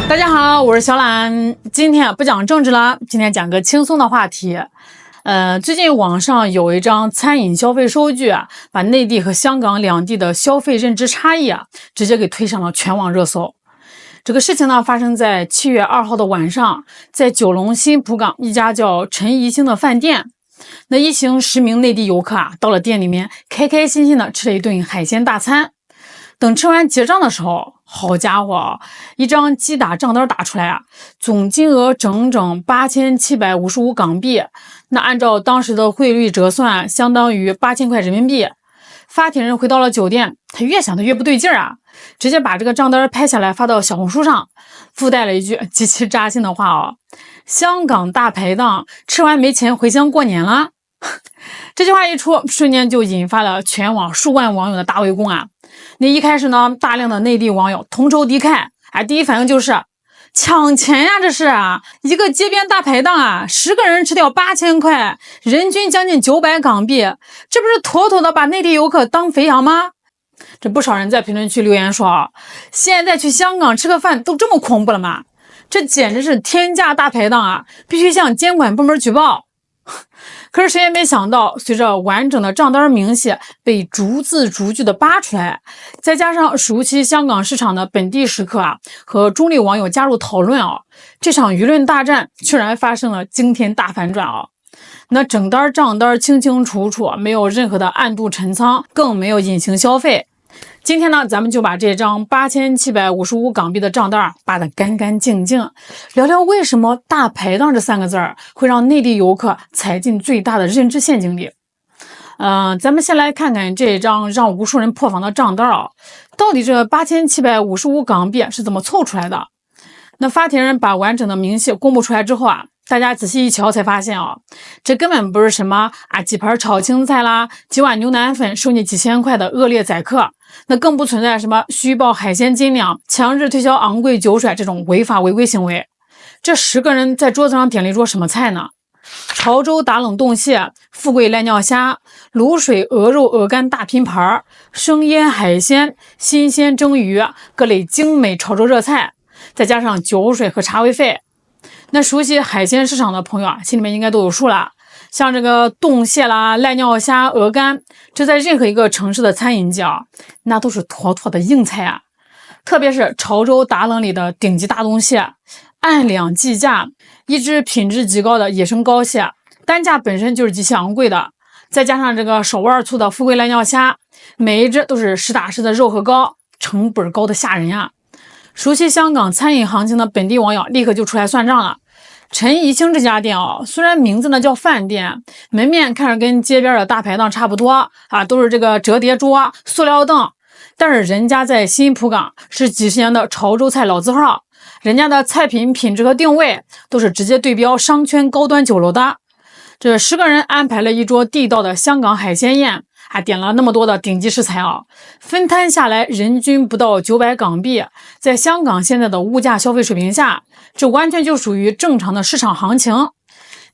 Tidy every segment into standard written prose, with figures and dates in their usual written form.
大家好，我是小懒。今天不讲政治了，今天讲个轻松的话题。最近网上有一张餐饮消费数据把内地和香港两地的消费认知差异直接给推上了全网热搜。这个事情呢，发生在7月2号的晚上，在九龙新浦港一家叫陈怡兴的饭店。那一行10名内地游客到了店里面，开开心心的吃了一顿海鲜大餐。等吃完结账的时候，好家伙，一张机打账单打出来总金额整整8755港币，那按照当时的汇率折算，相当于8000块人民币。发帖人回到了酒店，他越想他越不对劲直接把这个账单拍下来发到小红书上，附带了一句极其扎心的话香港大排档吃完没钱回乡过年了。这句话一出，瞬间就引发了全网数万网友的大围攻那一开始呢，大量的内地网友同仇敌忾第一反应就是抢钱这是一个街边大排档10个人吃掉8000块，人均将近900港币，这不是妥妥的把内地游客当肥羊吗？这不少人在评论区留言说现在去香港吃个饭都这么恐怖了吗？这简直是天价大排档必须向监管部门举报。可是谁也没想到，随着完整的账单明细被逐字逐句的扒出来，再加上熟悉香港市场的本地食客和中立网友加入讨论这场舆论大战居然发生了惊天大反转那整单账单清清楚楚，没有任何的暗度陈仓，更没有隐形消费。今天呢，咱们就把这张8755港币的账单扒得干干净净，聊聊为什么大排档这3个字会让内地游客踩进最大的认知陷阱里。咱们先来看看这张让无数人破防的账单到底这8755港币是怎么凑出来的？那发帖人把完整的明细公布出来之后大家仔细一瞧才发现这根本不是什么几盘炒青菜啦，几碗牛腩粉收你几千块的恶劣宰客，那更不存在什么虚报海鲜斤两、强制推销昂贵酒水这种违法违规行为。这10个人在桌子上点了一桌什么菜呢？潮州打冷冻蟹、富贵濑尿虾、卤水鹅肉鹅肝大拼盘、生腌海鲜、新鲜蒸鱼、各类精美潮州热菜，再加上酒水和茶位费。那熟悉海鲜市场的朋友心里面应该都有数了，像这个冻蟹啦、濑尿虾、鹅肝，这在任何一个城市的餐饮界那都是妥妥的硬菜特别是潮州打冷里的顶级大冻蟹，按两计价，一只品质极高的野生膏蟹，单价本身就是极其昂贵的，再加上这个手腕粗的富贵濑尿虾，每一只都是实打实的肉和膏，成本高的吓人熟悉香港餐饮行情的本地网友立刻就出来算账了。陈怡兴这家店虽然名字呢叫饭店，门面看着跟街边的大排档差不多都是这个折叠桌、塑料凳，但是人家在新浦港是几十年的潮州菜老字号，人家的菜品品质和定位都是直接对标商圈高端酒楼的。这10个人安排了一桌地道的香港海鲜宴，还点了那么多的顶级食材分摊下来人均不到900港币，在香港现在的物价消费水平下，这完全就属于正常的市场行情。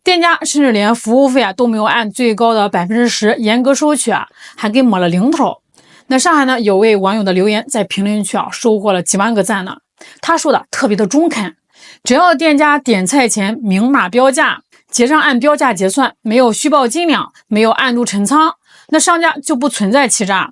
店家甚至连服务费都没有按最高的10%严格收取还给抹了零头。那上海呢，有位网友的留言在评论区收获了几万个赞呢。他说的特别的中肯，只要店家点菜前明码标价，结账按标价结算，没有虚报斤两，没有暗度陈仓，那商家就不存在欺诈。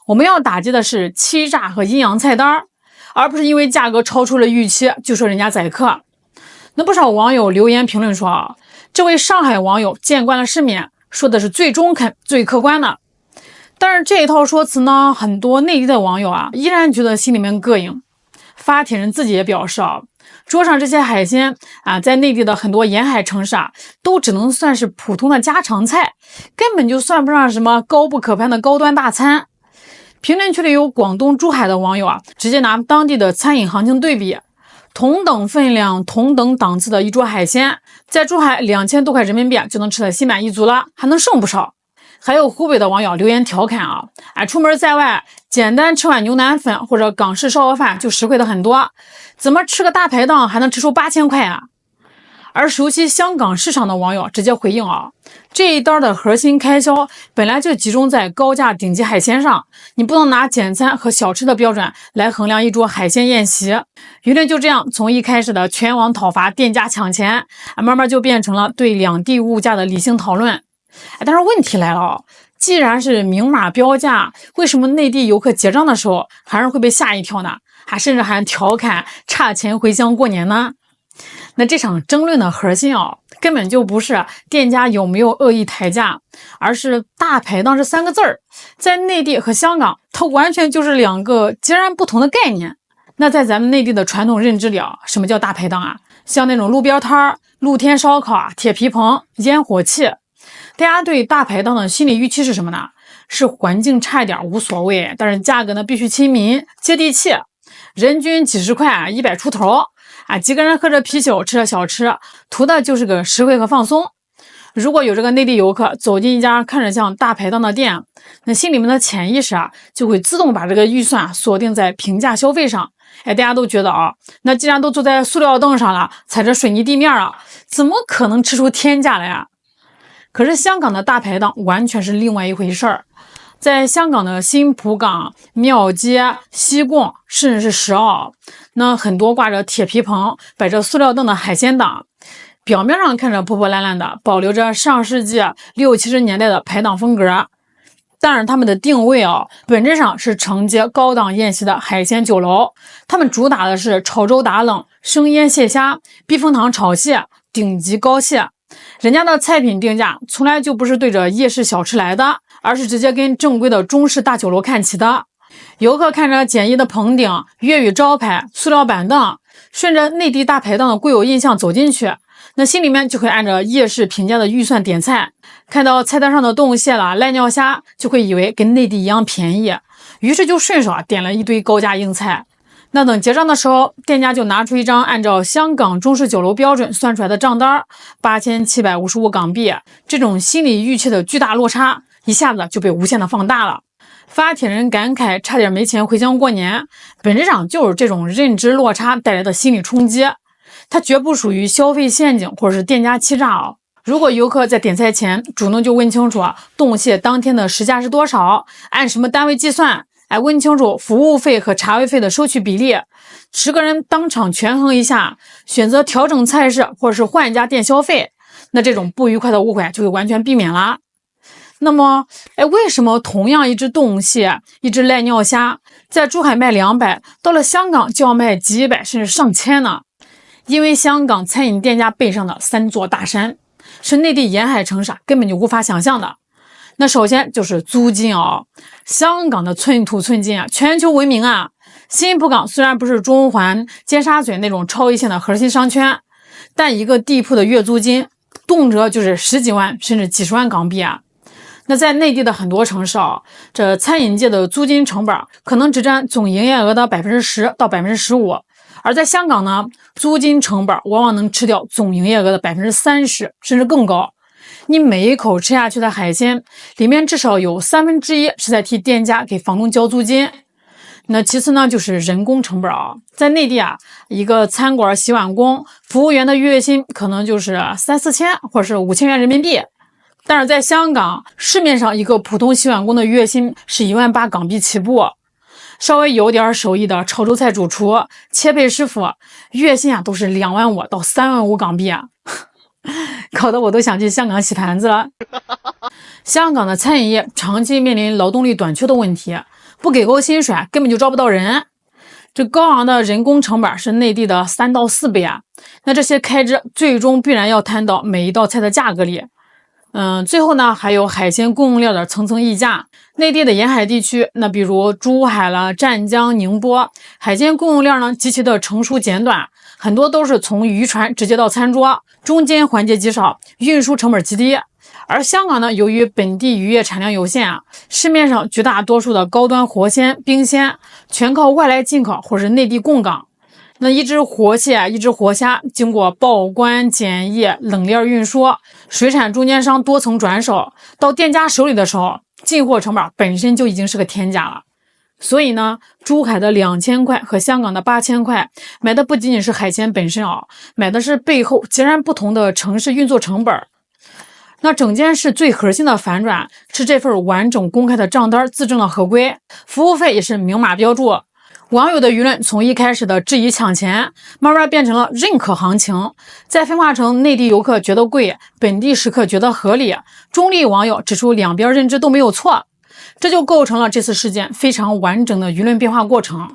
我们要打击的是欺诈和阴阳菜单，而不是因为价格超出了预期就说人家宰客。那不少网友留言评论说这位上海网友见惯了世面，说的是最中肯最客观的。但是这一套说辞呢，很多内地的网友依然觉得心里面膈应。发帖人自己也表示桌上这些海鲜在内地的很多沿海城市都只能算是普通的家常菜，根本就算不上什么高不可攀的高端大餐。评论区里有广东珠海的网友直接拿当地的餐饮行情对比，同等分量同等档次的一桌海鲜，在珠海2000多块人民币就能吃得心满意足了，还能剩不少。还有湖北的网友留言调侃出门在外简单吃碗牛腩粉或者港式烧鹅饭就实惠的很多，怎么吃个大排档还能吃出8000块而熟悉香港市场的网友直接回应这一单的核心开销本来就集中在高价顶级海鲜上，你不能拿简餐和小吃的标准来衡量一桌海鲜宴席。舆论就这样从一开始的全网讨伐店家抢钱，慢慢就变成了对两地物价的理性讨论。但是问题来了既然是明码标价，为什么内地游客结账的时候还是会被吓一跳呢？甚至还调侃差钱回乡过年呢？那这场争论的核心根本就不是店家有没有恶意抬价，而是大排档这3个字儿，在内地和香港，它完全就是2个截然不同的概念。那在咱们内地的传统认知里什么叫大排档像那种路边摊、露天烧烤、铁皮棚、烟火气，大家对大排档的心理预期是什么呢？是环境差一点无所谓，但是价格呢必须亲民接地气，人均几十块100出头几个人喝着啤酒吃着小吃，图的就是个实惠和放松。如果有这个内地游客走进一家看着像大排档的店，那心里面的潜意识就会自动把这个预算锁定在平价消费上。大家都觉得那既然都坐在塑料凳上了，踩着水泥地面了，怎么可能吃出天价来呀？可是香港的大排档完全是另外一回事儿。在香港的新浦港、庙街、西贡，甚至是石澳，那很多挂着铁皮棚、摆着塑料凳的海鲜档，表面上看着破破烂烂的，保留着上世纪60、70年代的排档风格，但是他们的定位本质上是承接高档宴席的海鲜酒楼。他们主打的是潮州打冷、生腌蟹虾、避风塘炒蟹、顶级膏蟹。人家的菜品定价从来就不是对着夜市小吃来的，而是直接跟正规的中式大酒楼看齐的。游客看着简易的棚顶、粤语招牌、塑料板凳，顺着内地大排档的固有印象走进去，那心里面就会按照夜市评价的预算点菜，看到菜单上的冻蟹啦、濑尿虾，就会以为跟内地一样便宜，于是就顺手点了一堆高价硬菜。那等结账的时候，店家就拿出一张按照香港中式酒楼标准算出来的账单，8755港币。这种心理预期的巨大落差，一下子就被无限的放大了。发帖人感慨差点没钱回乡过年，本质上就是这种认知落差带来的心理冲击。它绝不属于消费陷阱或者是店家欺诈如果游客在点菜前主动就问清楚冻蟹当天的实价是多少，按什么单位计算，问清楚服务费和茶位费的收取比例，10个人当场权衡一下，选择调整菜式或者是换一家店消费，那这种不愉快的误会就会完全避免了。那么为什么同样一只冻蟹、一只濑尿虾在珠海卖200，到了香港就要卖几百甚至上千呢？因为香港餐饮店家背上的3座大山，是内地沿海城市根本就无法想象的。那首先就是租金香港的寸土寸金全球闻名新浦港虽然不是中环、尖沙咀那种超一线的核心商圈，但一个地铺的月租金动辄就是10几万甚至几十万港币那在内地的很多城市这餐饮界的租金成本可能只占总营业额的10%到15%，而在香港呢，租金成本往往能吃掉总营业额的30%甚至更高。你每一口吃下去的海鲜里面至少有1/3是在替店家给房东交租金。那其次呢就是人工成本在内地一个餐馆洗碗工服务员的月薪可能就是3、4千或者是5000元人民币，但是在香港市面上一个普通洗碗工的月薪是18000港币起步，稍微有点手艺的潮州菜主厨、切配师傅月薪都是25000到35000港币搞得我都想去香港洗盘子了。香港的餐饮业长期面临劳动力短缺的问题，不给够薪水根本就招不到人。这高昂的人工成本是内地的3到4倍那这些开支最终必然要摊到每一道菜的价格里。最后呢，还有海鲜供应链的层层溢价。内地的沿海地区，那比如珠海了、湛江、宁波，海鲜供应链呢极其的成熟简短，很多都是从渔船直接到餐桌，中间环节极少，运输成本极低。而香港呢，由于本地渔业产量有限市面上绝大多数的高端活鲜、冰鲜全靠外来进口或是内地供港。那一只活蟹、一只活虾经过报关、检疫、冷链运输，水产中间商多层转手，到店家手里的时候，进货成本本身就已经是个天价了。所以呢，珠海的2000块和香港的8000块，买的不仅仅是海鲜本身啊，买的是背后截然不同的城市运作成本。那整件事最核心的反转是这份完整公开的账单自证了合规，服务费也是明码标注。网友的舆论从一开始的质疑抢钱，慢慢变成了认可行情，再分化成内地游客觉得贵，本地食客觉得合理，中立网友指出两边认知都没有错，这就构成了这次事件非常完整的舆论变化过程。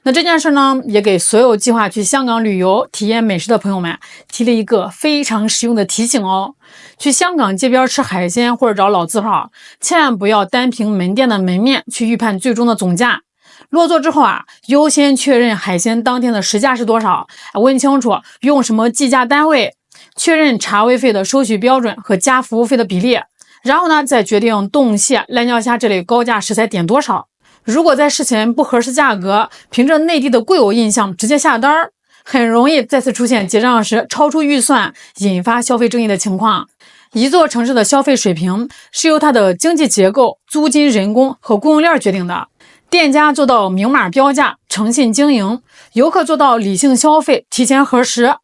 那这件事呢，也给所有计划去香港旅游体验美食的朋友们提了一个非常实用的提醒哦。去香港街边吃海鲜或者找老字号，千万不要单凭门店的门面去预判最终的总价。落座之后优先确认海鲜当天的实价是多少，问清楚用什么计价单位，确认茶位费的收取标准和加服务费的比例，然后呢，再决定冻蟹、濑尿虾这类高价食材点多少。如果在事前不核实价格，凭着内地的贵有印象直接下单，很容易再次出现结账时超出预算，引发消费争议的情况。一座城市的消费水平是由它的经济结构、租金、人工和供应链决定的。店家做到明码标价、诚信经营，游客做到理性消费、提前核实，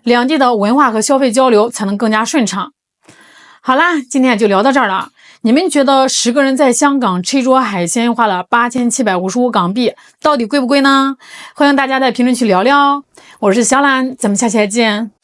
两地的文化和消费交流才能更加顺畅。好啦，今天就聊到这儿了。你们觉得10个人在香港吃一桌海鲜花了8755港币，到底贵不贵呢？欢迎大家在评论区聊聊。我是小兰，咱们下期再见。